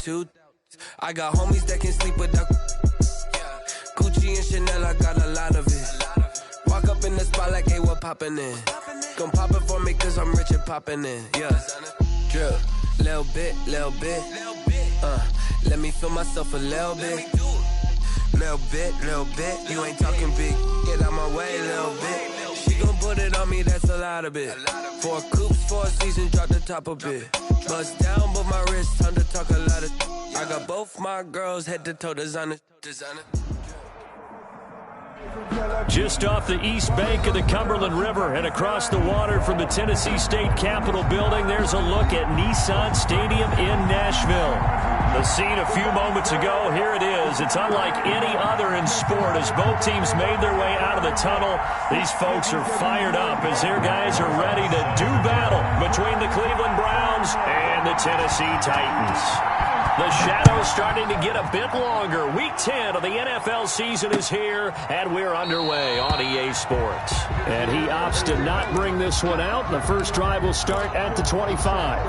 2. I got homies that can sleep without. Gucci and Chanel, I got a lot of it. Walk up in the spot like, hey, what poppin' in? Gon' pop it for me cause I'm rich and poppin' in. Yeah, drip, little bit. Let me feel myself a little bit. Little bit. You ain't talking big. Get out my way, little bit. She gon' put it on me, that's a lot of it. 4 coops, 4 seasons, drop the top a bit. Bust down, but my wrist, time to talk a lot of. I got both my girls head to toe designer. Just off the east bank of the Cumberland River and across the water from the Tennessee State Capitol building, there's a look at Nissan Stadium in Nashville. The scene a few moments ago, here it is. It's unlike any other in sport as both teams made their way out of the tunnel. These folks are fired up as their guys are ready to do battle between the Cleveland Browns and the Tennessee Titans. The shadow's starting to get a bit longer. Week 10 of the NFL season is here, and we're underway on EA Sports. And he opts to not bring this one out. The first drive will start at the 25.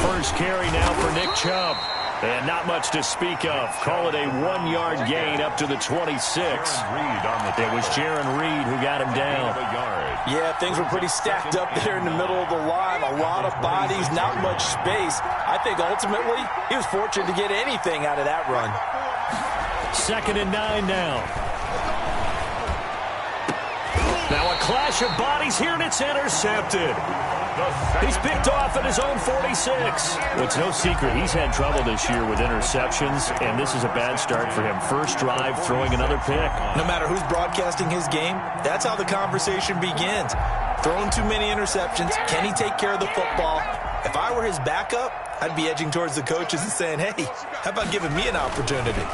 First carry now for Nick Chubb. And not much to speak of. Call it a 1-yard gain up to the 26. It was Jaron Reed who got him down. Yeah, things were pretty stacked up there in the middle of the line. A lot of bodies, not much space. I think ultimately he was fortunate to get anything out of that run. 2nd and 9 now. Now a clash of bodies here, and it's intercepted. He's picked off at his own 46. Well, it's no secret he's had trouble this year with interceptions, and this is a bad start for him. First drive, throwing another pick. No matter who's broadcasting his game, that's how the conversation begins. Throwing too many interceptions. Can he take care of the football? If I were his backup, I'd be edging towards the coaches and saying, hey, how about giving me an opportunity?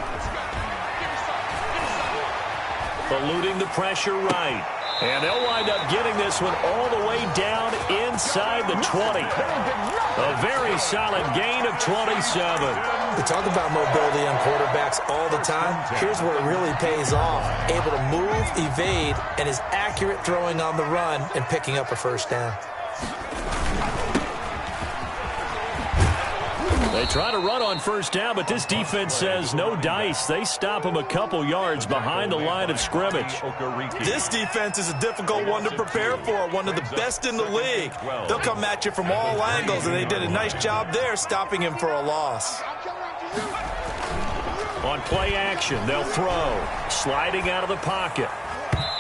Eluding the pressure right. And they'll wind up getting this one all the way down inside the 20. A very solid gain of 27. We talk about mobility on quarterbacks all the time. Here's where it really pays off. Able to move, evade, and is accurate throwing on the run and picking up a first down. They try to run on first down, but this defense says no dice. They stop them a couple yards behind the line of scrimmage. This defense is a difficult one to prepare for, one of the best in the league. They'll come at you from all angles, and they did a nice job there stopping him for a loss. On play action, they'll throw. Sliding out of the pocket.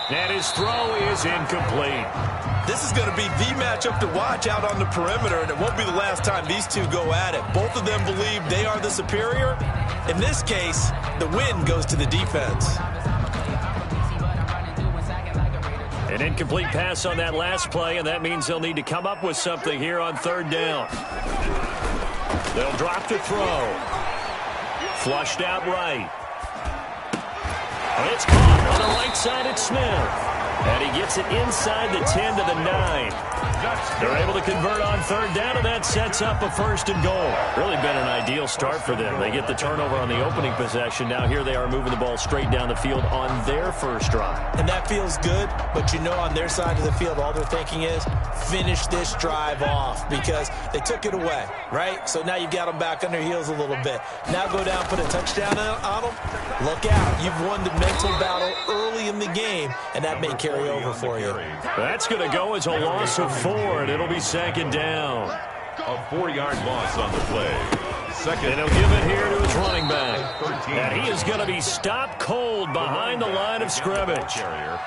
And his throw is incomplete. This is going to be the matchup to watch out on the perimeter, and it won't be the last time these two go at it. Both of them believe they are the superior. In this case, the win goes to the defense. An incomplete pass on that last play, and that means they'll need to come up with something here on 3rd down. They'll drop to throw. Flushed out right. It's caught on the right side at Smith. And he gets it inside the 10 to the 9. They're able to convert on 3rd down, and that sets up a 1st and goal. Really been an ideal start for them. They get the turnover on the opening possession. Now here they are moving the ball straight down the field on their first drive. And that feels good, but you know on their side of the field, all they're thinking is finish this drive off because they took it away, right? So now you've got them back on their heels a little bit. Now go down, put a touchdown on them. Look out. You've won the mental battle early in the game, and that may carry over for you. That's going to go as a loss of 4, and it'll be 2nd down. A 4-yard loss on the play. And he'll give it here to his running back. And he is going to be stopped cold behind the line of scrimmage.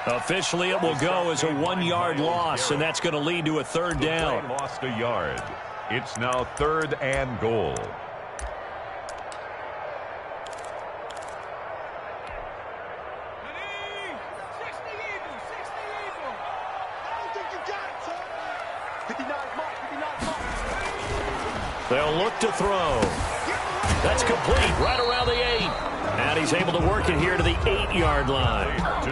Officially, it will go as a 1-yard loss, and that's going to lead to a 3rd down. Lost a yard. It's now 3rd and goal. They'll look to throw. That's complete right around the 8. And he's able to work it here to the 8-yard line.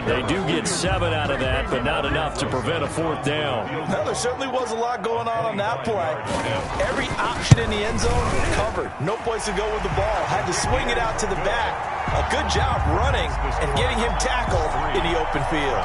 They do get 7 out of that, but not enough to prevent a 4th down. Well, there certainly was a lot going on that play. Every option in the end zone covered. No place to go with the ball. Had to swing it out to the back. A good job running and getting him tackled in the open field.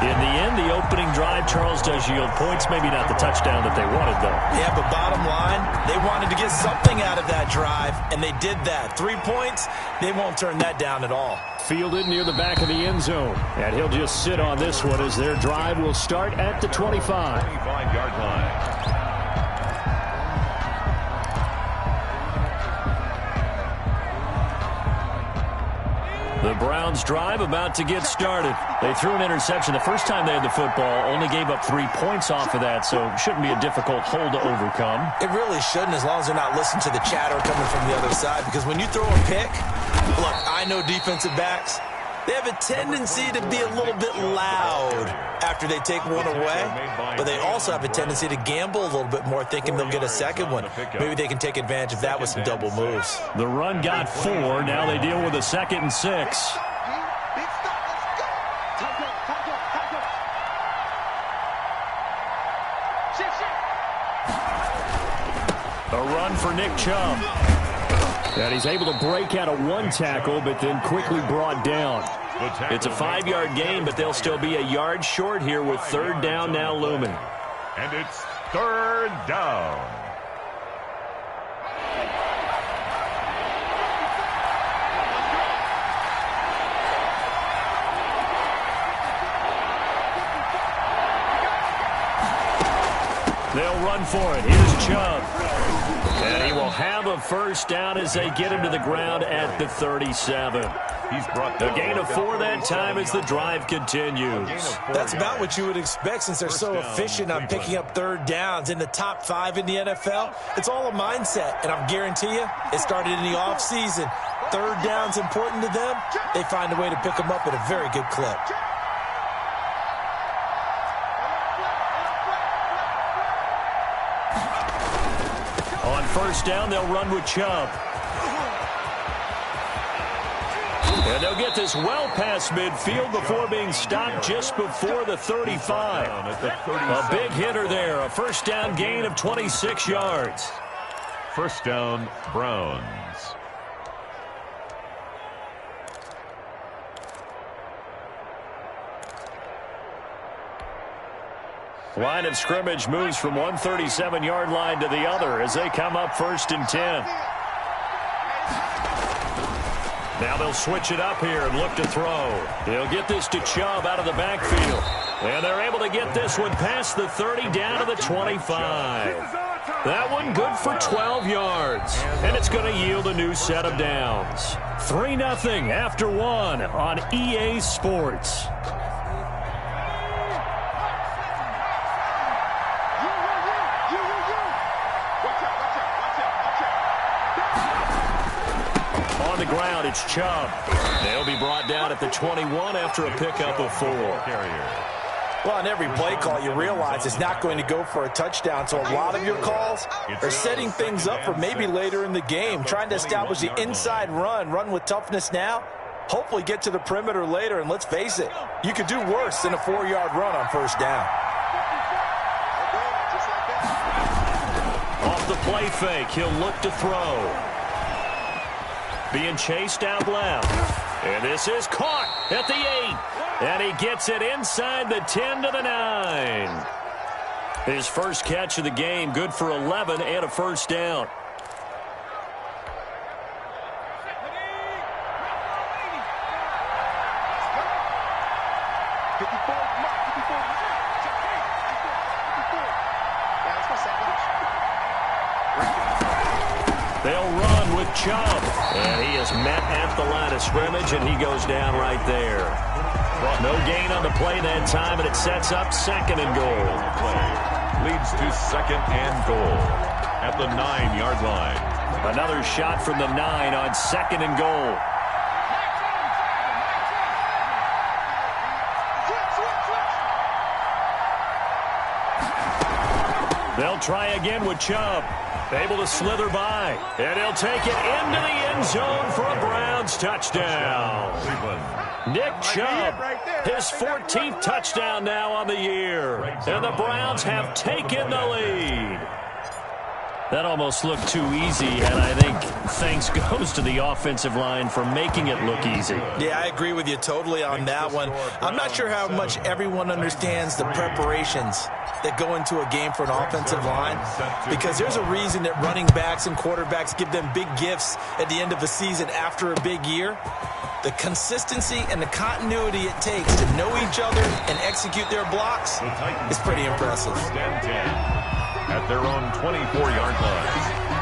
In the end, the opening drive, Charles, does yield points. Maybe not the touchdown that they wanted, though. Yeah, but bottom line, they wanted to get something out of that drive, and they did that. 3 points, they won't turn that down at all. Fielded near the back of the end zone. And he'll just sit on this one as their drive will start at the 25. 25-yard line. The Browns drive about to get started. They threw an interception the first time they had the football, only gave up 3 points off of that, so it shouldn't be a difficult hole to overcome. It really shouldn't, as long as they're not listening to the chatter coming from the other side, because when you throw a pick, look, I know defensive backs, they have a tendency to be a little bit loud after they take one away, but they also have a tendency to gamble a little bit more, thinking they'll get a second one. Maybe they can take advantage of that with some double moves. The run got 4. Now they deal with a 2nd and 6. A run for Nick Chubb. And he's able to break out of 1 tackle, but then quickly brought down. It's a 5-yard gain, but they'll still be a yard short here with 3rd down now looming. And it's 3rd down. They'll run for it. Here's Chubb. And he will have a 1st down as they get him to the ground at the 37. He's brought the gain of 4 that time as the drive continues. That's about what you would expect since they're so efficient on picking up 3rd downs in the top 5 in the NFL. It's all a mindset, and I guarantee you it started in the offseason. 3rd down's important to them. They find a way to pick them up at a very good clip. On 1st down, they'll run with Chubb. And they'll get this well past midfield before being stopped just before the 35. A big hitter there. A 1st down gain of 26 yards. 1st down, Browns. Line of scrimmage moves from one 37-yard line to the other as they come up 1st and 10. Now they'll switch it up here and look to throw. They'll get this to Chubb out of the backfield. And they're able to get this one past the 30 down to the 25. That one good for 12 yards. And it's going to yield a new set of downs. 3-0 after 1 on EA Sports. On the ground, it's Chubb. They'll be brought down at the 21 after a pickup of 4. Well, on every play call, you realize it's not going to go for a touchdown, so a lot of your calls are setting things up for maybe later in the game, trying to establish the inside run with toughness now, hopefully get to the perimeter later, and let's face it, you could do worse than a 4-yard run on 1st down. Off the play fake, he'll look to throw. Being chased out left. And this is caught at the 8. And he gets it inside the 10 to the 9. His first catch of the game, good for 11 and a 1st down. They'll run with Chubb. And he is met at the line of scrimmage, and he goes down right there. No gain on the play that time, and it sets up 2nd and goal. Leads to 2nd and goal at the 9-yard line. Another shot from the 9 on 2nd and goal. They'll try again with Chubb. Able to slither by, and he'll take it into the end zone for a Browns touchdown. Nick Chubb, his 14th touchdown now on the year, and the Browns have taken the lead. That almost looked too easy, and I think thanks goes to the offensive line for making it look easy. Yeah, I agree with you totally on that one. I'm not sure how much everyone understands the preparations that go into a game for an offensive line, because there's a reason that running backs and quarterbacks give them big gifts at the end of the season after a big year. The consistency and the continuity it takes to know each other and execute their blocks is pretty impressive. At their own 24-yard line.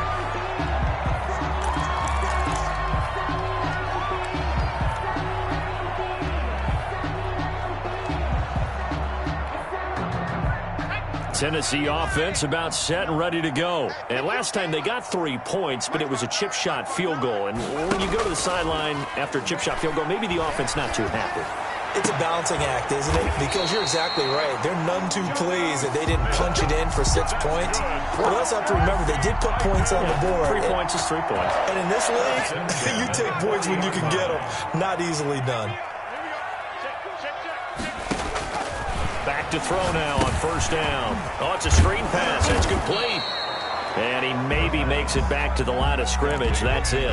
Tennessee offense about set and ready to go. And last time they got 3 points, but it was a chip shot field goal. And when you go to the sideline after a chip shot field goal, maybe the offense not too happy. It's a balancing act, isn't it? Because you're exactly right. They're none too pleased that they didn't punch it in for 6 points. But you also have to remember they did put points on the board. 3 points is 3 points. And in this league, you take points when you can get them. Not easily done. Back to throw now on first down. Oh, it's a screen pass. It's complete. And he maybe makes it back to the line of scrimmage. That's it.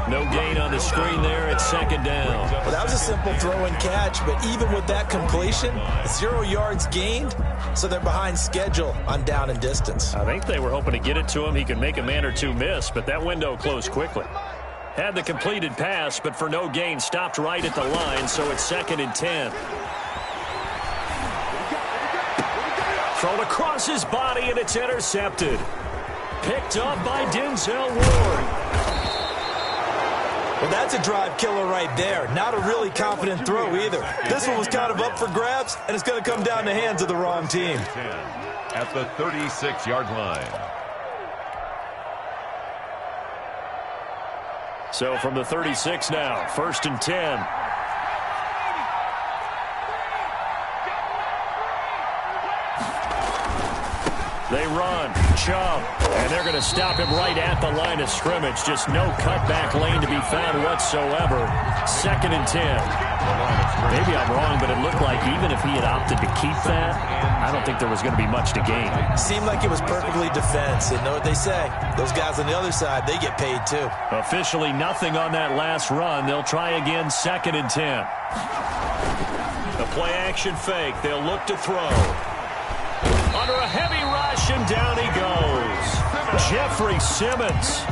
No gain on the screen there. It's second down. Well, that was a simple throw and catch, but even with that completion, 0 yards gained, so they're behind schedule on down and distance. I think they were hoping to get it to him. He could make a man or two miss, but that window closed quickly. Had the completed pass, but for no gain, stopped right at the line, so it's 2nd and 10. Thrown across his body, and it's intercepted. Picked up by Denzel Ward. Well, that's a drive killer right there. Not a really confident throw either. This one was kind of up for grabs, and it's going to come down in the hands of the wrong team. At the 36-yard line. So from the 36 now, 1st and 10. They run, Chubb, and they're going to stop him right at the line of scrimmage. Just no cutback lane to be found whatsoever. 2nd and 10. Maybe I'm wrong, but it looked like even if he had opted to keep that, I don't think there was going to be much to gain. Seemed like it was perfectly defense. And know what they say? Those guys on the other side, they get paid too. Officially nothing on that last run. They'll try again, 2nd and 10. The play action fake. They'll look to throw. Under a heavy rush, and down he goes. Jeffrey Simmons.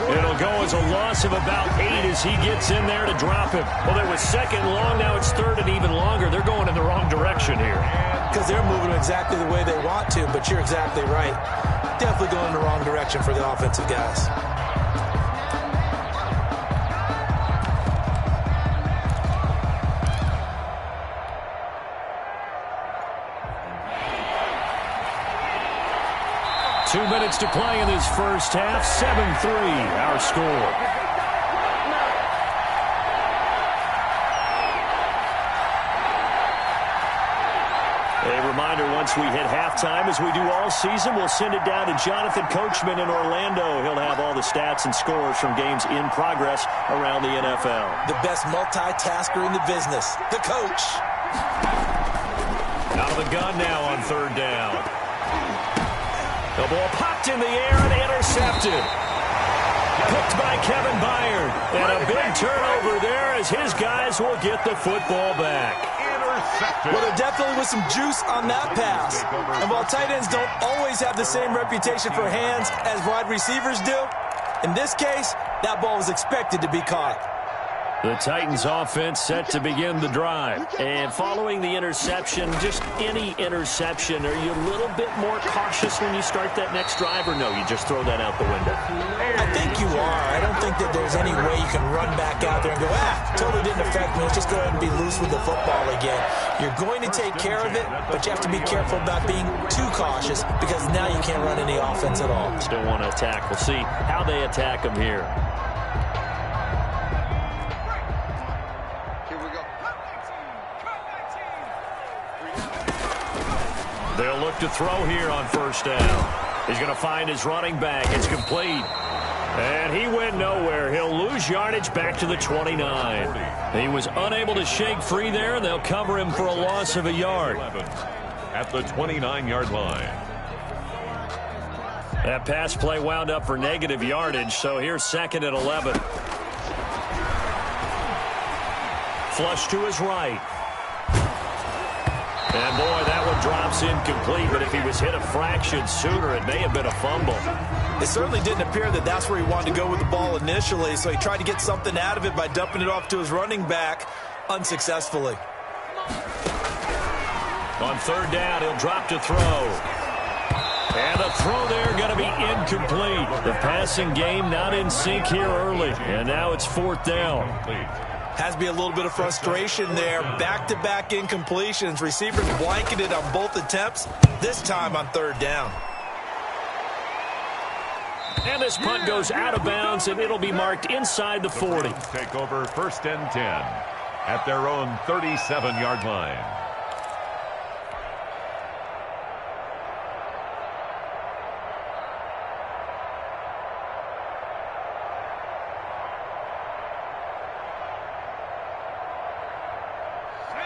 It'll go as a loss of about 8 as he gets in there to drop him. Well, it was 2nd long. Now it's 3rd and even longer. They're going in the wrong direction here. Because they're moving exactly the way they want to, but you're exactly right. Definitely going in the wrong direction for the offensive guys. Two minutes to play in this first half. 7-3, our score. A reminder, once we hit halftime, as we do all season, we'll send it down to Jonathan Coachman in Orlando. He'll have all the stats and scores from games in progress around the NFL. The best multitasker in the business, the coach. Out of the gun now on 3rd down. The ball popped in the air and intercepted. Picked by Kevin Byard. And a big turnover there as his guys will get the football back. Well, there definitely was some juice on that pass. And while tight ends don't always have the same reputation for hands as wide receivers do, in this case, that ball was expected to be caught. The Titans offense set to begin the drive. And following the interception, just any interception, are you a little bit more cautious when you start that next drive, or no, you just throw that out the window? I think you are. I don't think that there's any way you can run back out there and go, totally didn't affect me. Let's just go ahead and be loose with the football again. You're going to take care of it, but you have to be careful about being too cautious because now you can't run any offense at all. Still want to attack. We'll see how they attack them here. They'll look to throw here on first down. He's going to find his running back. It's complete. And he went nowhere. He'll lose yardage back to the 29. He was unable to shake free there, and they'll cover him for a loss of a yard. At the 29-yard line. That pass play wound up for negative yardage, so here's 2nd and 11. Flush to his right. And, boy, that one drops incomplete, but if he was hit a fraction sooner, it may have been a fumble. It certainly didn't appear that that's where he wanted to go with the ball initially, so he tried to get something out of it by dumping it off to his running back unsuccessfully. On 3rd down, he'll drop to throw. And the throw there going to be incomplete. The passing game not in sync here early, and now it's 4th down. Has to be a little bit of frustration there. Back-to-back incompletions. Receivers blanketed on both attempts, this time on 3rd down. And this punt goes out of bounds, and it'll be marked inside the 40. Take over 1st and 10 at their own 37-yard line.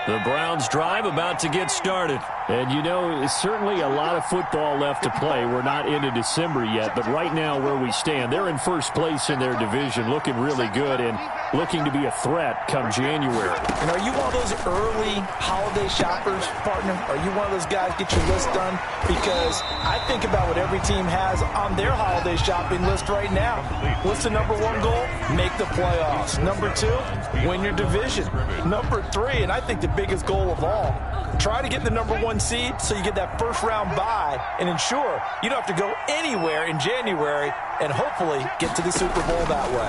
The Browns drive about to get started. And, you know, it's certainly a lot of football left to play. We're not into December yet, but right now where we stand, they're in 1st place in their division, looking really good and looking to be a threat come January. And are you one of those early holiday shoppers, partner? Are you one of those guys get your list done? Because I think about what every team has on their holiday shopping list right now. What's the number 1 goal? Make the playoffs. Number 2, win your division. Number 3, and I think the biggest goal of all, try to get the number 1 seed so you get that 1st round bye and ensure you don't have to go anywhere in January and hopefully get to the Super Bowl that way.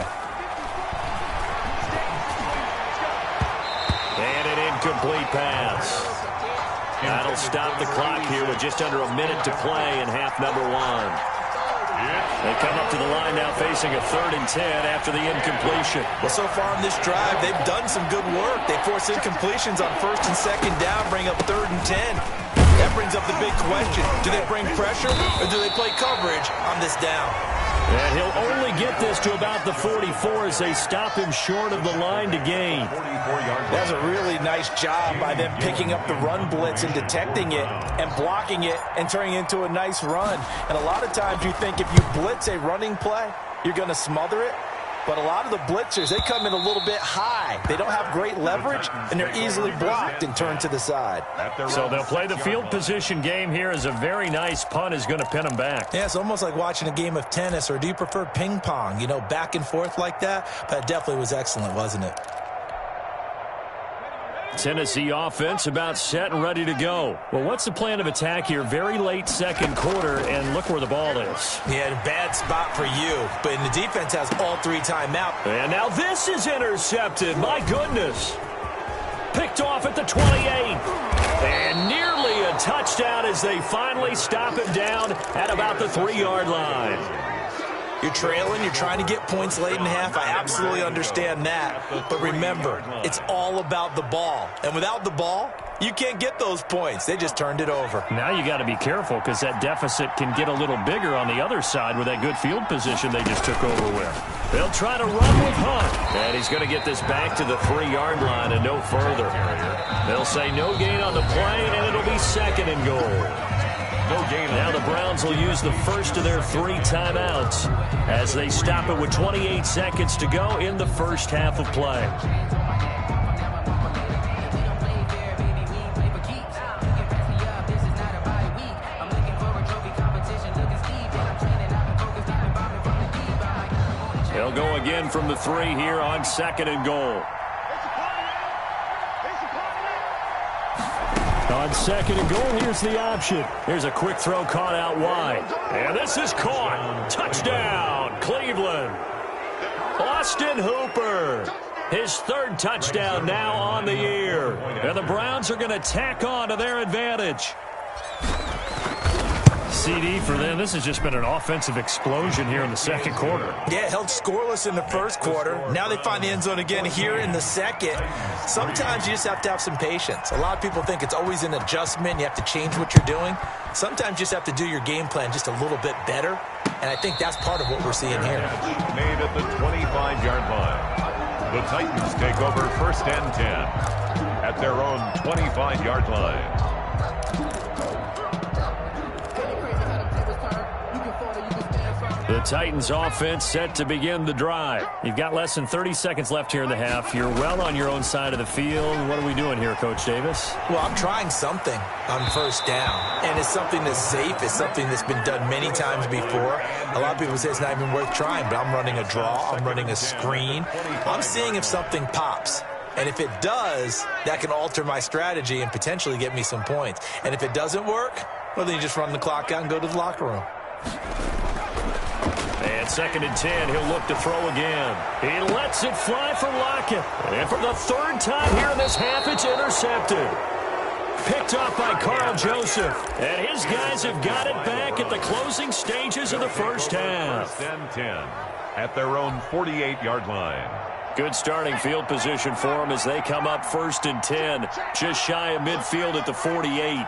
And an incomplete pass. That'll stop the clock here with just under a minute to play in half number 1. They come up to the line now facing a 3rd and 10 after the incompletion. Well, so far in this drive, they've done some good work. They force incompletions on 1st and 2nd down, bring up 3rd and 10. That brings up the big question. Do they bring pressure or do they play coverage on this down? And he'll only get this to about the 44 as they stop him short of the line to gain. That's a really nice job by them picking up the run blitz and detecting it and blocking it and turning it into a nice run. And a lot of times you think if you blitz a running play, you're going to smother it. But a lot of the blitzers, they come in a little bit high. They don't have great leverage, and they're easily blocked and turned to the side. So they'll play the field position game here as a very nice punt is going to pin them back. Yeah, it's almost like watching a game of tennis, or do you prefer ping pong? You know, back and forth like that? That definitely was excellent, wasn't it? Tennessee offense about set and ready to go. Well, what's the plan of attack here? Very late 2nd quarter, and look where the ball is. Yeah, bad spot for you. But the defense has all 3 timeouts. And now this is intercepted. My goodness. Picked off at the 28. And nearly a touchdown as they finally stop him down at about the 3-yard line. You're trailing, you're trying to get points late in half. I absolutely understand that. But remember, it's all about the ball. And without the ball, you can't get those points. They just turned it over. Now you got to be careful because that deficit can get a little bigger on the other side with that good field position they just took over with. They'll try to run with Hunt. And he's going to get this back to the 3-yard line and no further. They'll say no gain on the play, and it'll be 2nd and goal. Now the Browns will use the first of their 3 timeouts as they stop it with 28 seconds to go in the first half of play. They'll go again from the 3 here on 2nd and goal. On 2nd and goal, here's the option. Here's a quick throw caught out wide. And this is caught. Touchdown, Cleveland. Austin Hooper. His 3rd touchdown now on the year. And the Browns are going to tack on to their advantage. CD, for them, this has just been an offensive explosion here in the second quarter. Yeah, held scoreless in the first quarter. Now they find the end zone again here in the second. Sometimes you just have to have some patience. A lot of people think it's always an adjustment. You have to change what you're doing. Sometimes you just have to do your game plan just a little bit better. And I think that's part of what we're seeing here. Made at the 25-yard line. The Titans take over 1st and 10 at their own 25-yard line. The Titans offense set to begin the drive. You've got less than 30 seconds left here in the half. You're well on your own side of the field. What are we doing here, Coach Davis? Well, I'm trying something on first down, and it's something that's safe. It's something that's been done many times before. A lot of people say it's not even worth trying, but I'm running a draw. I'm running a screen. I'm seeing if something pops. And if it does, that can alter my strategy and potentially get me some points. And if it doesn't work, well, then you just run the clock out and go to the locker room. And 2nd and 10, he'll look to throw again. He lets it fly for Lockett. And for the third time here in this half, it's intercepted. Picked off by Carl Joseph. And his guys have got it back at the closing stages of the first half. 1st and 10 at their own 48-yard line. Good starting field position for them as they come up 1st and 10. Just shy of midfield at the 48.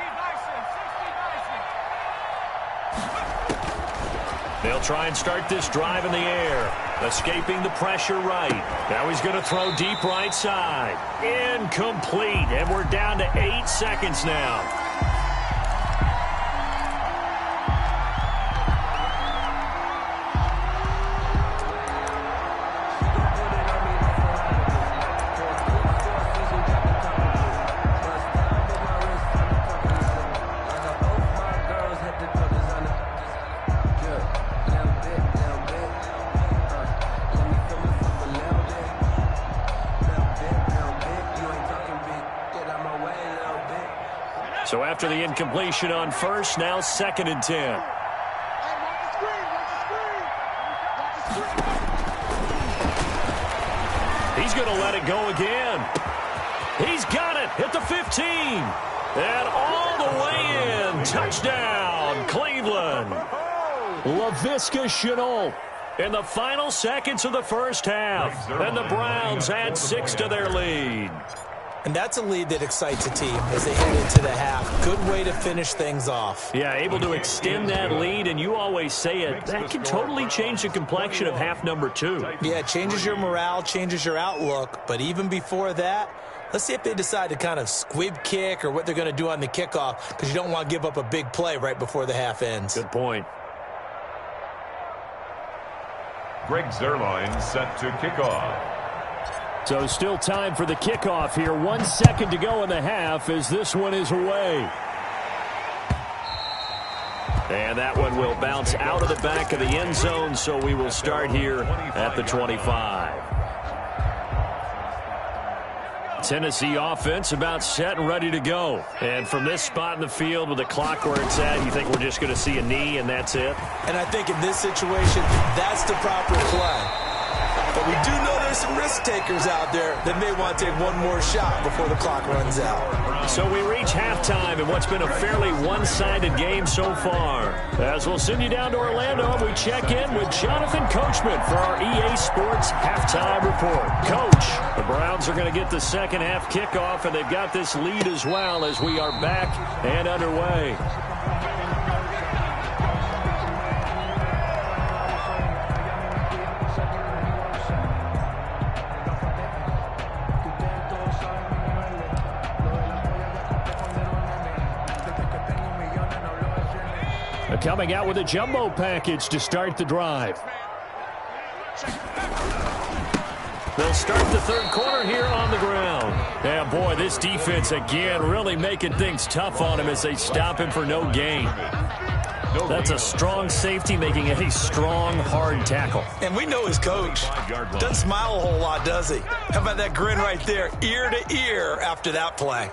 They'll try and start this drive in the air. Escaping the pressure right. Now he's going to throw deep right side. Incomplete. And we're down to 8 seconds now. So after the incompletion on first, now 2nd and 10. He's going to let it go again. He's got it at the 15. And all the way in. Touchdown, Cleveland. Laviska Shenault in the final seconds of the first half. And the Browns add 6 to their lead. And that's a lead that excites a team as they head into the half. Good way to finish things off. Yeah, able to extend that lead, and you always say it, that can totally change the complexion of half number 2. Yeah, it changes your morale, changes your outlook. But even before that, let's see if they decide to kind of squib kick or what they're going to do on the kickoff, because you don't want to give up a big play right before the half ends. Good point. Greg Zuerlein set to kick off. So still time for the kickoff here. 1 second to go in the half as this one is away. And that one will bounce out of the back of the end zone, so we will start here at the 25. Tennessee offense about set and ready to go. And from this spot in the field with the clock where it's at, you think we're just going to see a knee and that's it? And I think in this situation, that's the proper play. But we do know there's some risk takers out there that may want to take one more shot before the clock runs out. So we reach halftime in what's been a fairly one-sided game so far. As we'll send you down to Orlando, we check in with Jonathan Coachman for our EA Sports Halftime Report. Coach, the Browns are going to get the second half kickoff, and they've got this lead as well as we are back and underway. Coming out with a jumbo package to start the drive. They'll start the third quarter here on the ground. And boy, this defense again really making things tough on him as they stop him for no gain. That's a strong safety making a strong, hard tackle. And we know his coach doesn't smile a whole lot, does he? How about that grin right there, ear to ear after that play?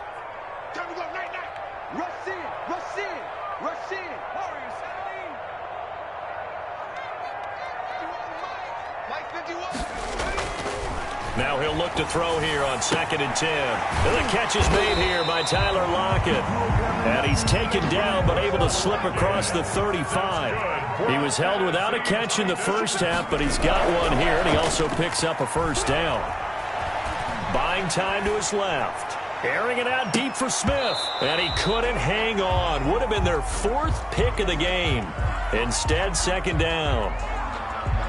Now he'll look to throw here on 2nd and 10. And the catch is made here by Tyler Lockett. And he's taken down but able to slip across the 35. He was held without a catch in the first half, but he's got one here, and he also picks up a first down. Buying time to his left. Airing it out deep for Smith. And he couldn't hang on. Would have been their 4th pick of the game. Instead, 2nd down.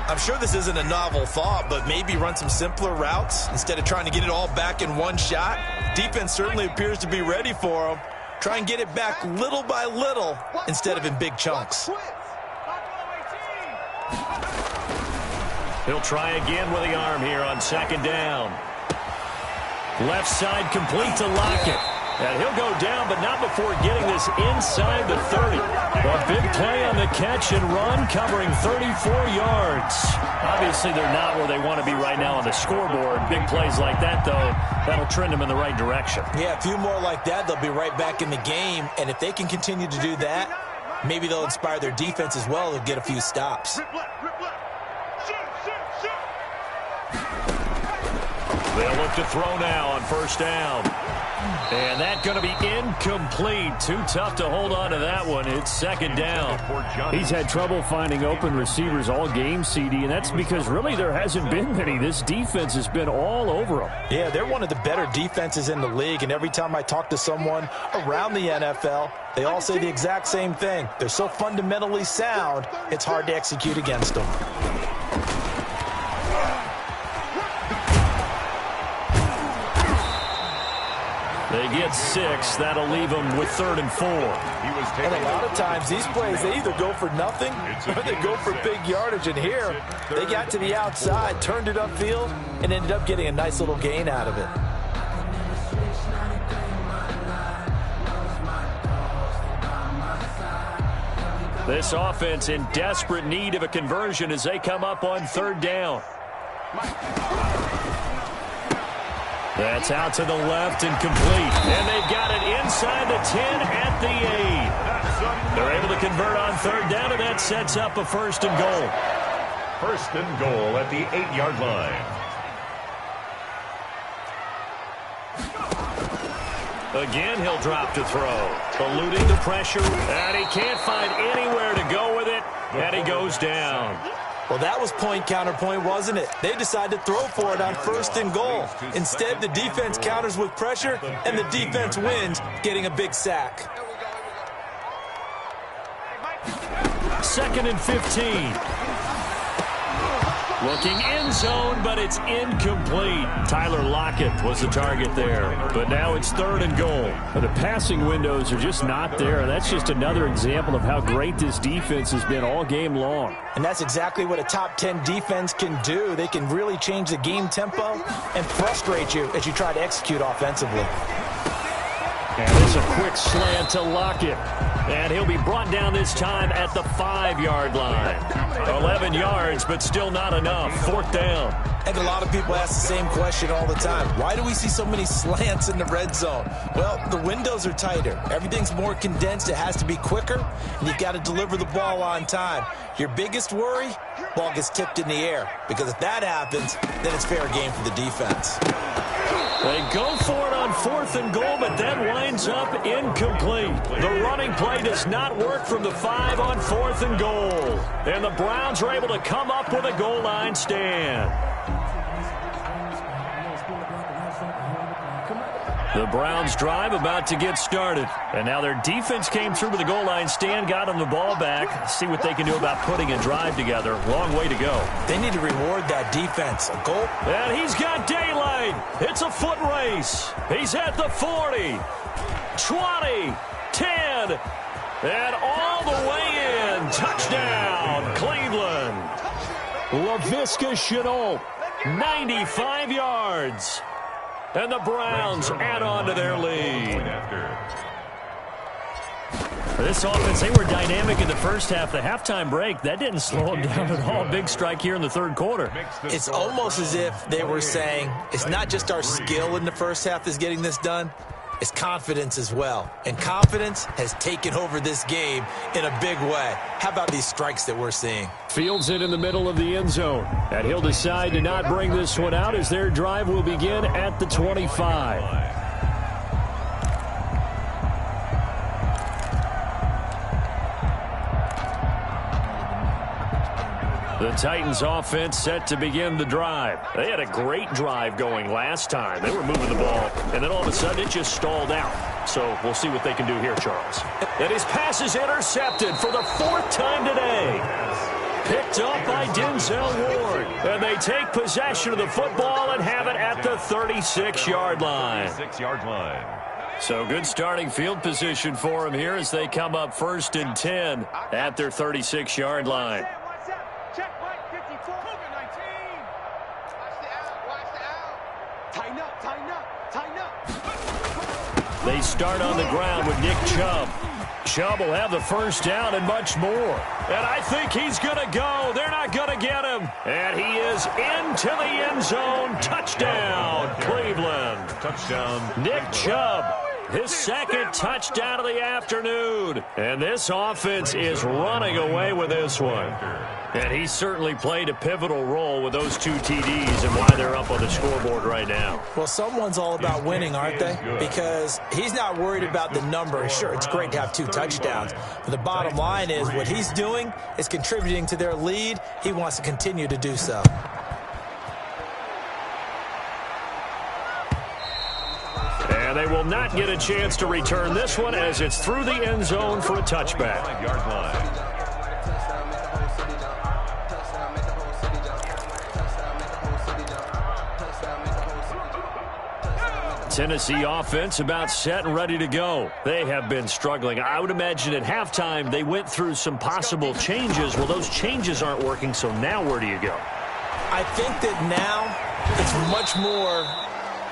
I'm sure this isn't a novel thought, but maybe run some simpler routes instead of trying to get it all back in one shot. Defense certainly appears to be ready for him. Try and get it back little by little instead of in big chunks. He'll try again with the arm here on 2nd down. Left side complete to Lockett. And he'll go down, but not before getting this inside the 30. A big play on the catch and run, covering 34 yards. Obviously, they're not where they want to be right now on the scoreboard. Big plays like that, though, that'll trend them in the right direction. Yeah, a few more like that, they'll be right back in the game. And if they can continue to do that, maybe they'll inspire their defense as well. They'll get a few stops. They'll look to throw now on 1st down. And that's going to be incomplete. Too tough to hold on to that one. It's 2nd down. He's had trouble finding open receivers all game, CD, and that's because really there hasn't been many. This defense has been all over them. Yeah, they're one of the better defenses in the league, and every time I talk to someone around the NFL, they all say the exact same thing. They're so fundamentally sound, it's hard to execute against them. They get 6. That'll leave them with 3rd and 4. And a lot of times these plays, they either go for nothing or they go for big yardage. And here, they got to the outside, turned it upfield, and ended up getting a nice little gain out of it. This offense in desperate need of a conversion as they come up on 3rd down. That's out to the left and complete. And they've got it inside the 10 at the 8. They're able to convert on 3rd down, and that sets up a 1st and goal. 1st and goal at the 8-yard line. Again, he'll drop to throw. Eluding the pressure, and he can't find anywhere to go with it, and he goes down. Well, that was point counterpoint, wasn't it? They decided to throw for it on 1st and goal. Instead, the defense counters with pressure, and the defense wins, getting a big sack. 2nd and 15. Looking end zone, but it's incomplete. Tyler Lockett was the target there, but now it's 3rd and goal. The passing windows are just not there. That's just another example of how great this defense has been all game long. And that's exactly what a top 10 defense can do. They can really change the game tempo and frustrate you as you try to execute offensively. And it's a quick slant to Lockett. And he'll be brought down this time at the 5-yard line. 11 yards, but still not enough. 4th down. And a lot of people ask the same question all the time. Why do we see so many slants in the red zone? Well, the windows are tighter. Everything's more condensed. It has to be quicker, and you've got to deliver the ball on time. Your biggest worry? Ball gets tipped in the air. Because if that happens, then it's fair game for the defense. They go for it on 4th and goal, but that winds up incomplete. The running play does not work from the 5 on 4th and goal. And the Browns are able to come up with a goal line stand. The Browns drive about to get started. And now their defense came through with the goal line stand, got them the ball back. See what they can do about putting a drive together. Long way to go. They need to reward that defense. A goal. And he's got daylight. It's a foot race. He's at the 40, 20, 10, and all the way in. Touchdown, Cleveland. Laviska Shenault, 95 yards. And the Browns add on to their lead. For this offense, they were dynamic in the first half. The halftime break, that didn't slow them down at all. Big strike here in the 3rd quarter. It's almost as if they were saying, it's not just our skill in the first half that's getting this done. is confidence as well. And confidence has taken over this game in a big way. How about these strikes that we're seeing? Fields it in the middle of the end zone. And he'll decide to not bring this one out as their drive will begin at the 25. The Titans offense set to begin the drive. They had a great drive going last time. They were moving the ball, and then all of a sudden it just stalled out. So we'll see what they can do here, Charles. And his pass is intercepted for the 4th time today. Picked up by Denzel Ward. And they take possession of the football and have it at the 36-yard line. 36-yard line. So good starting field position for him here as they come up 1st and 10 at their 36-yard line. They start on the ground with Nick Chubb. Chubb will have the first down and much more. And I think he's going to go. They're not going to get him. And he is into the end zone. Touchdown, Cleveland. Touchdown, Nick Chubb. His 2nd touchdown of the afternoon. And this offense is running away with this one. And he certainly played a pivotal role with those 2 TDs and why they're up on the scoreboard right now. Well, someone's all about winning, aren't they? Because he's not worried about the number. Sure, it's great to have 2 touchdowns. But the bottom line is what he's doing is contributing to their lead. He wants to continue to do so. And they will not get a chance to return this one as it's through the end zone for a touchback. 5-yard line. Tennessee offense about set and ready to go. They have been struggling. I would imagine at halftime they went through some possible changes. Well, those changes aren't working, so now where do you go? I think that now it's much more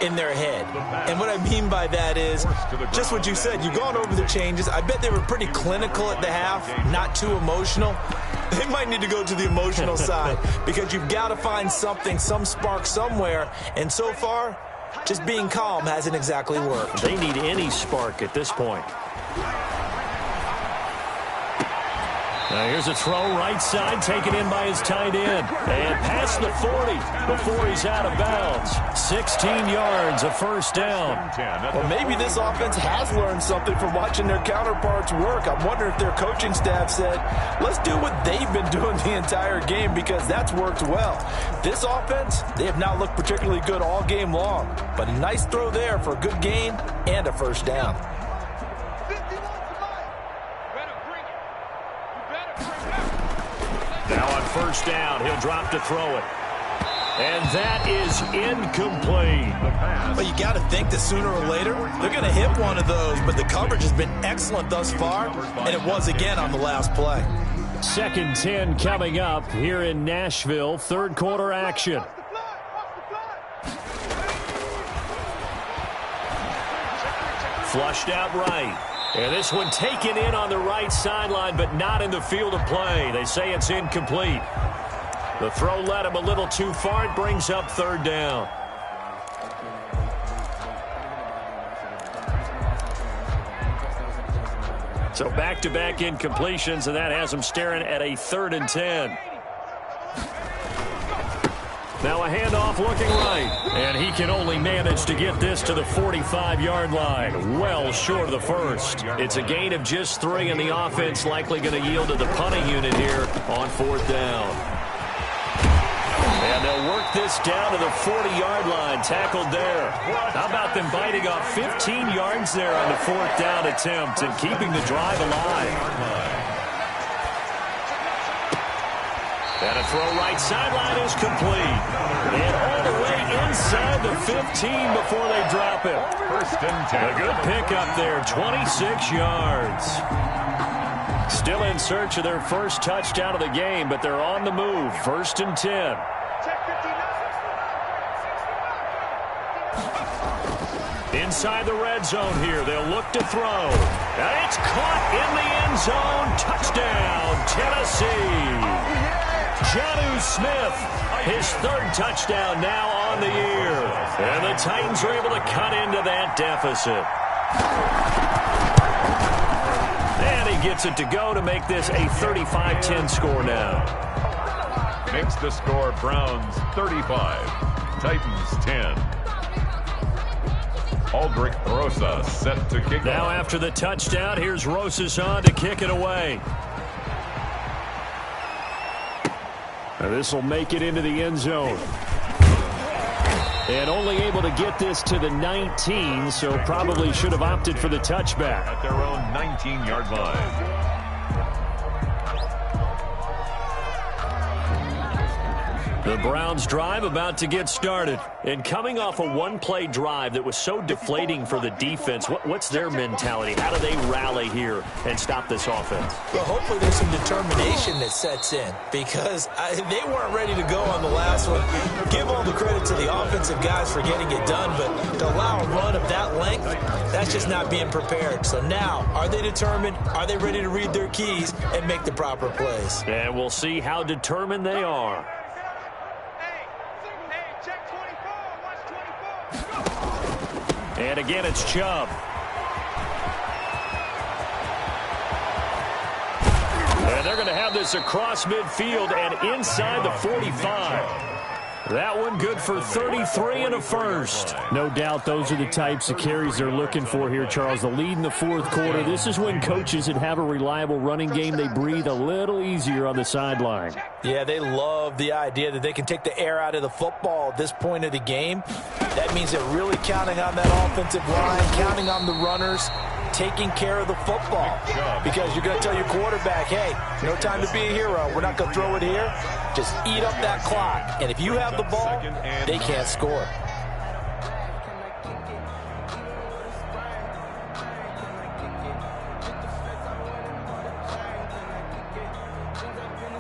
in their head. And what I mean by that is just what you said. You've gone over the changes. I bet they were pretty clinical at the half, not too emotional. They might need to go to the emotional side because you've got to find something, some spark somewhere. And so far, just being calm hasn't exactly worked. They need any spark at this point. Now here's a throw right side, taken in by his tight end. And past the 40 before he's out of bounds. 16 yards, a first down. Well, maybe this offense has learned something from watching their counterparts work. I wonder if their coaching staff said, let's do what they've been doing the entire game because that's worked well. This offense, they have not looked particularly good all game long. But a nice throw there for a good gain and a first down. Now on first down, he'll drop to throw it. And that is incomplete. Well, you got to think that sooner or later, they're going to hit one of those. But the coverage has been excellent thus far, and it was again on the last play. 2nd and 10 coming up here in Nashville. 3rd quarter action. Flushed out right. And this one taken in on the right sideline, but not in the field of play. They say it's incomplete. The throw led him a little too far. It brings up 3rd down. So back-to-back incompletions, and that has him staring at a 3rd and 10. Now a handoff looking right. And he can only manage to get this to the 45-yard line. Well short of the first. It's a gain of just 3, and the offense likely going to yield to the punting unit here on 4th down. And they'll work this down to the 40-yard line. Tackled there. How about them biting off 15 yards there on the 4th down attempt and keeping the drive alive? And a throw right sideline is complete. And all the way inside the 15 before they drop him. 1st and 10. A good pickup there, 26 yards. Still in search of their first touchdown of the game, but they're on the move. 1st and 10. Inside the red zone here, they'll look to throw. And it's caught in the end zone. Touchdown, Tennessee. Jonnu Smith, his 3rd touchdown now on the year. And the Titans are able to cut into that deficit. And he gets it to go to make this a 35-10 score now. Makes the score Browns 35, Titans 10. Aldrich Rosas set to kick Now off. after the touchdown, here's Rosas on to kick it away. This will make it into the end zone. And only able to get this to the 19, so probably should have opted for the touchback. At their own 19-yard line. The Browns drive about to get started. And coming off a one-play drive that was so deflating for the defense, what's their mentality? How do they rally here and stop this offense? Well, hopefully there's some determination that sets in because they weren't ready to go on the last one. Give all the credit to the offensive guys for getting it done, but to allow a run of that length, that's just not being prepared. So now, are they determined? Are they ready to read their keys and make the proper plays? And we'll see how determined they are. And again, it's Chubb. And they're going to have this across midfield and inside the 45. That one good for 33 and a first. No doubt those are the types of carries they're looking for here, Charles. The lead in the fourth quarter. This is when coaches that have a reliable running game, they breathe a little easier on the sideline. Yeah, they love the idea that they can take the air out of the football at this point of the game. That means they're really counting on that offensive line, counting on the runners, taking care of the football. Because you're going to tell your quarterback, hey, no time to be a hero. We're not going to throw it here. Just eat up that clock. And if you have the ball, they can't score.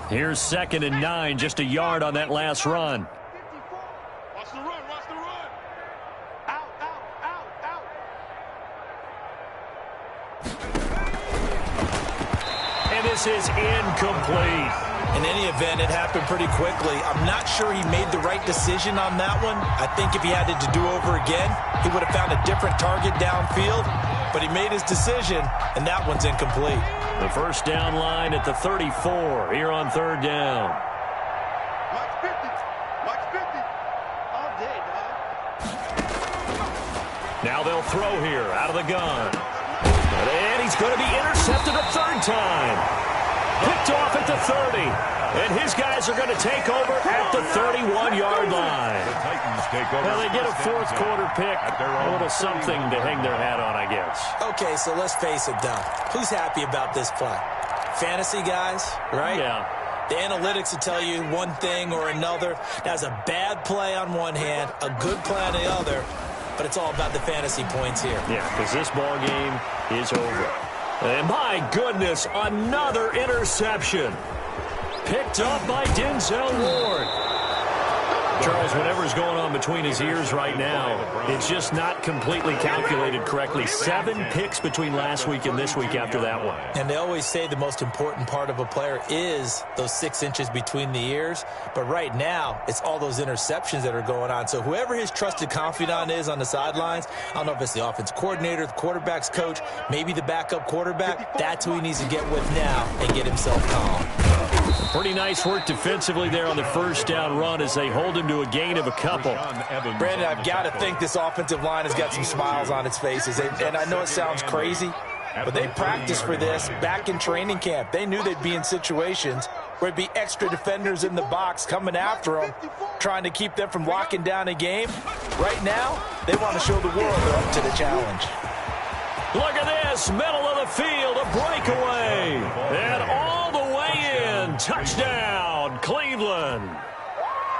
Here's 2nd and 9, just a yard on that last run. Watch the run, watch the run. Out, out, out, out. And this is incomplete. In any event, it happened pretty quickly. I'm not sure he made the right decision on that one. I think if he had it to do over again, he would have found a different target downfield. But he made his decision, and that one's incomplete. The first down line at the 34 here on 3rd down. Watch 50. Watch 50. All day, dog. Now they'll throw here out of the gun. And he's going to be intercepted a 3rd time. Picked off at the 30. And his guys are going to take over at the 31-yard line. The Titans take over. Well, they get a fourth quarter pick. A little something to hang their hat on, I guess. Okay, so let's face it, though. Who's happy about this play? Fantasy guys, right? Yeah. The analytics will tell you one thing or another. That's a bad play on one hand, a good play on the other, but it's all about the fantasy points here. Yeah, because this ball game is over. And my goodness, another interception. Picked up by Denzel Ward. Charles, whatever's going on between his ears right now, it's just not completely calculated correctly. 7 picks between last week and this week after that one. And they always say the most important part of a player is those 6 inches between the ears. But right now, it's all those interceptions that are going on. So whoever his trusted confidant is on the sidelines, I don't know if it's the offense coordinator, the quarterback's coach, maybe the backup quarterback, that's who he needs to get with now and get himself calm. Pretty nice work defensively there on the first down run as they hold him to a gain of a couple. Brandon, I've got to think this offensive line has got some smiles on its faces. And I know it sounds crazy, but they practiced for this back in training camp. They knew they'd be in situations where it'd be extra defenders in the box coming after them, trying to keep them from locking down a game. Right now, they want to show the world they're up to the challenge. Look at this, middle of the field, a breakaway. And all the way in, touchdown, Cleveland.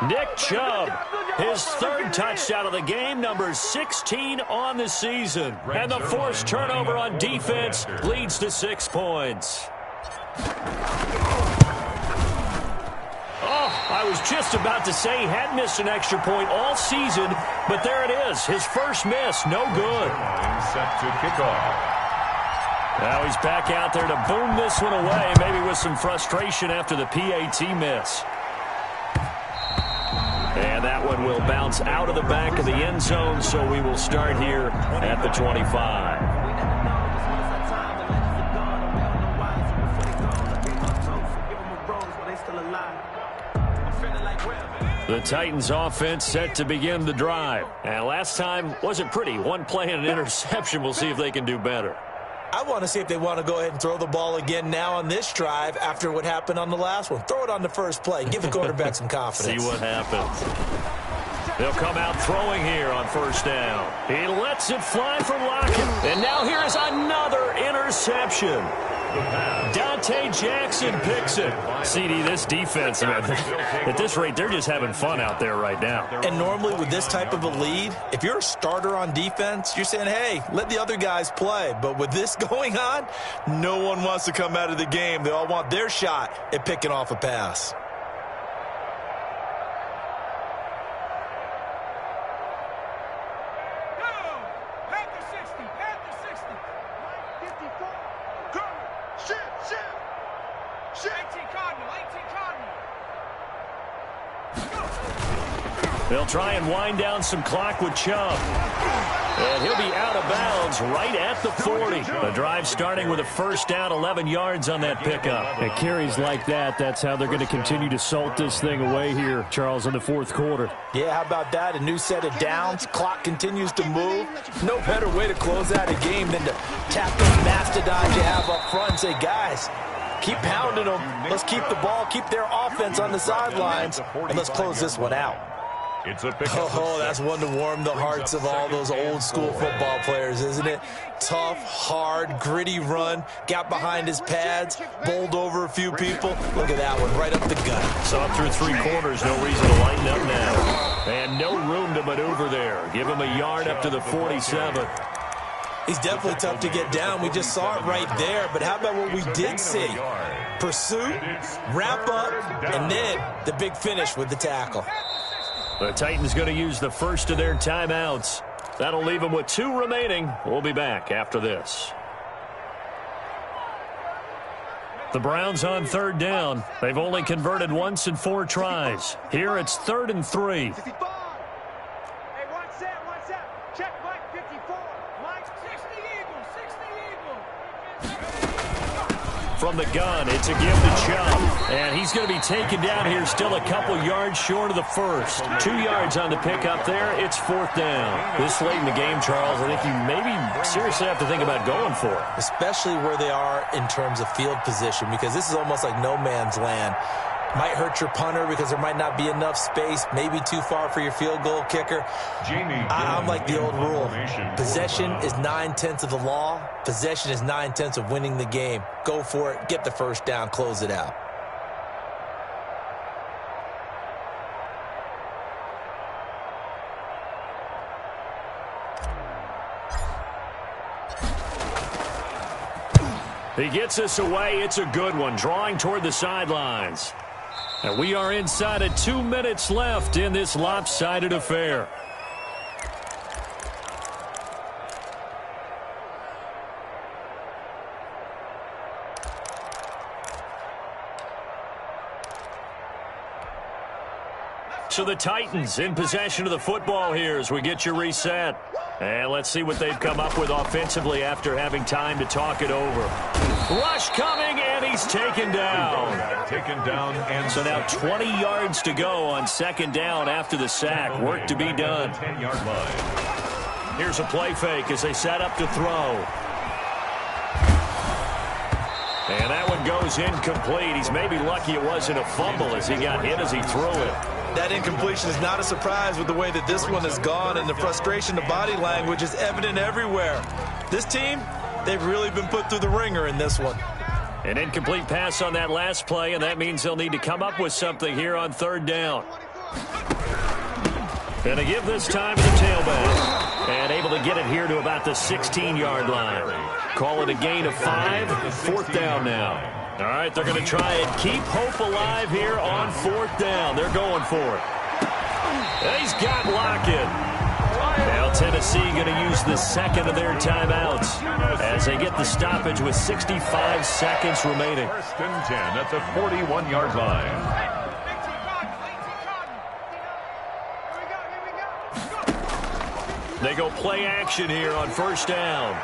Nick Chubb, his 3rd touchdown of the game, number 16 on the season. And the forced turnover on defense leads to 6 points. Oh, I was just about to say he had missed an extra point all season, but there it is, his first miss, no good. Set to kick off. Now he's back out there to boom this one away, maybe with some frustration after the PAT miss. And that That one will bounce out of the back of the end zone, so we will start here at the 25. The Titans offense set to begin the drive. And last time wasn't pretty. One play and an interception. We'll see if they can do better. I want to see if they want to go ahead and throw the ball again now on this drive after what happened on the last one. Throw it on the first play. Give the quarterback some confidence. See what happens. They'll come out throwing here on first down. He lets it fly from Lockett. And now here is another interception. Dante Jackson picks it. CD, this defense, man, at this rate, they're just having fun out there right now. And normally with this type of a lead, if you're a starter on defense, you're saying, hey, let the other guys play. But with this going on, no one wants to come out of the game. They all want their shot at picking off a pass. They'll try and wind down some clock with Chubb. And he'll be out of bounds right at the 40. The drive starting with a first down, 11 yards on that pickup. And carries like that, that's how they're going to continue to salt this thing away here, Charles, in the fourth quarter. Yeah, how about that? A new set of downs. Clock continues to move. No better way to close out a game than to tap those mastodons you have up front and say, guys, keep pounding them. Let's keep the ball, keep their offense on the sidelines, and let's close this one out. Oh, that's one to warm the hearts of all those old school football players, isn't it? Tough, hard, gritty run, got behind his pads, bowled over a few people. Look at that one, right up the gut. So up through three quarters, no reason to lighten up now. And no room to maneuver there. Give him a yard up to the 47. He's definitely tough to get down. We just saw it right there. But how about what we did see? Pursuit, wrap up, and then the big finish with the tackle. The Titans going to use the first of their timeouts. That'll leave them with 2 remaining. We'll be back after this. The Browns on third down. They've only converted once in 4 tries. Here it's 3rd and 3. From the gun, it's a give to Chubb. And he's going to be taken down here, still a couple yards short of the first. 2 yards on the pickup there. It's 4th down. This late in the game, Charles, I think you maybe seriously have to think about going for it. Especially where they are in terms of field position, because this is almost like no man's land. Might hurt your punter because there might not be enough space, maybe too far for your field goal kicker. I'm like the old rule. Possession is 9/10 of the law. Possession is 9/10 of winning the game. Go for it. Get the first down. Close it out. He gets us away. It's a good one. Drawing toward the sidelines. And we are inside of 2 minutes left in this lopsided affair. So the Titans in possession of the football here as we get you reset. And let's see what they've come up with offensively after having time to talk it over. Rush coming, and he's taken down. And so now 20 yards to go on 2nd down after the sack. Work to be done. Here's a play fake as they set up to throw. And that one goes incomplete. He's maybe lucky it wasn't a fumble as he got hit as he threw it. That incompletion is not a surprise with the way that this one has gone, and the frustration, the body language is evident everywhere. This team, they've really been put through the ringer in this one. An incomplete pass on that last play, and that means they'll need to come up with something here on 3rd down. And to give this time to the tailback. And able to get it here to about the 16-yard line. Call it a gain of 5. 4th down now. All right, they're going to try and keep hope alive here on 4th down. They're going for it. He's got Lockett. Now Tennessee going to use the 2nd of their timeouts as they get the stoppage with 65 seconds remaining. 1st and 10 at the 41-yard line. They go play action here on first down.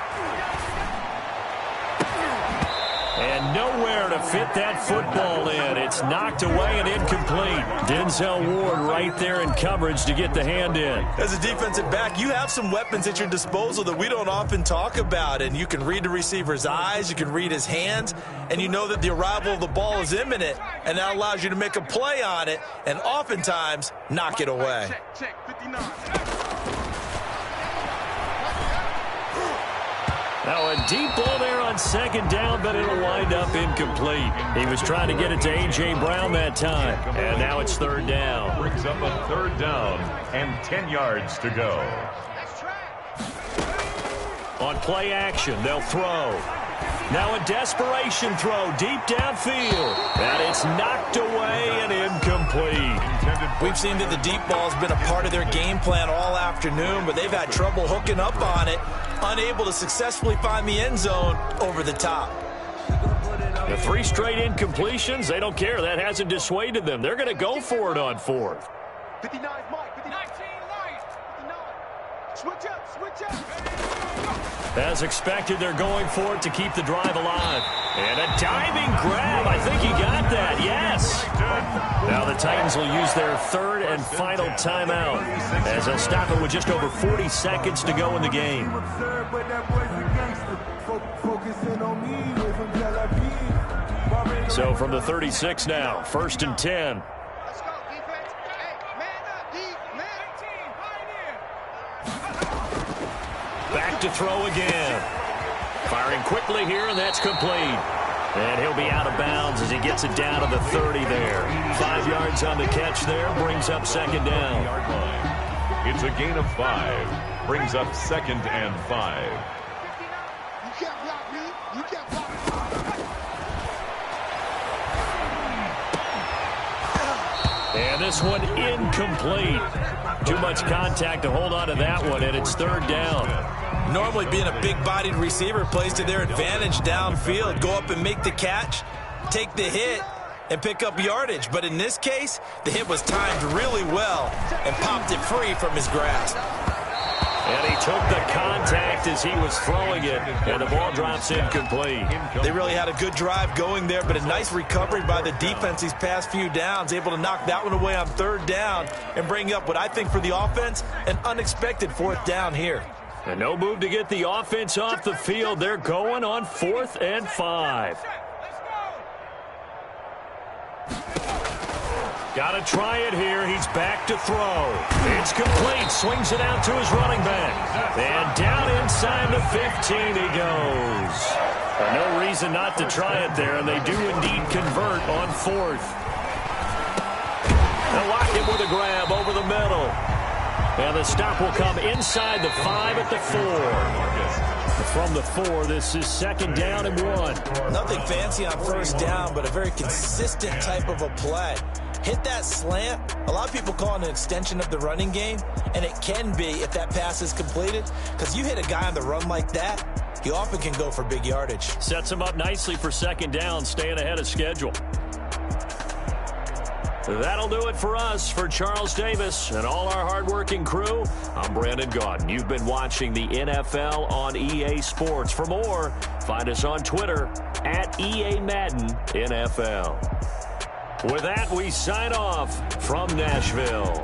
And nowhere to fit that football in. It's knocked away and incomplete. Denzel Ward right there in coverage to get the hand in. As a defensive back, you have some weapons at your disposal that we don't often talk about. And you can read the receiver's eyes, you can read his hands, and you know that the arrival of the ball is imminent. And that allows you to make a play on it and oftentimes knock it away. Check, 59. Now a deep ball there on second down, but it'll wind up incomplete. He was trying to get it to A.J. Brown that time, and now it's third down. Brings up a third down and 10 yards to go. On play action, they'll throw. Now a desperation throw deep downfield, and it's knocked away and incomplete. We've seen that the deep ball has been a part of their game plan all afternoon, but they've had trouble hooking up on it, unable to successfully find the end zone over the top. The 3 straight incompletions, they don't care. That hasn't dissuaded them. They're going to go for it on fourth. 59, Mike. 59. 59. Switch up, switch up. As expected, they're going for it to keep the drive alive. And a diving grab. I think he got that. Yes. Now the Titans will use their third and final timeout as they'll stop it with just over 40 seconds to go in the game. So from the 36 now, first and 10. Let's go, defense. Hey, man up, D. Man. Back to throw again. Firing quickly here, and that's complete. And he'll be out of bounds as he gets it down to the 30 there. 5 yards on the catch there, brings up second down. It's a gain of 5. Brings up second and 5. You can't block me. You can't block me. And this one incomplete. Too much contact to hold on to that one, and it's third down. Normally being a big-bodied receiver plays to their advantage downfield. Go up and make the catch, take the hit, and pick up yardage. But in this case, the hit was timed really well and popped it free from his grasp. And he took the contact as he was throwing it, and the ball drops incomplete. They really had a good drive going there, but a nice recovery by the defense these past few downs, able to knock that one away on third down and bring up what I think for the offense, an unexpected fourth down here. And no move to get the offense off the field. They're going on 4th and 5. Got to try it here. He's back to throw. It's complete. Swings it out to his running back. And down inside the 15 he goes. No reason not to try it there, and they do indeed convert on 4th. They'll lock it with a grab over the middle. And the stop will come inside the 5 at the 4. From the 4, this is second down and 1. Nothing fancy on first down, but a very consistent type of a play. Hit that slant. A lot of people call it an extension of the running game, and it can be if that pass is completed, because you hit a guy on the run like that, he often can go for big yardage. Sets him up nicely for second down, staying ahead of schedule. That'll do it for us. For Charles Davis and all our hardworking crew, I'm Brandon Gaudin. You've been watching the NFL on EA Sports. For more, find us on Twitter at EA Madden NFL. With that, we sign off from Nashville.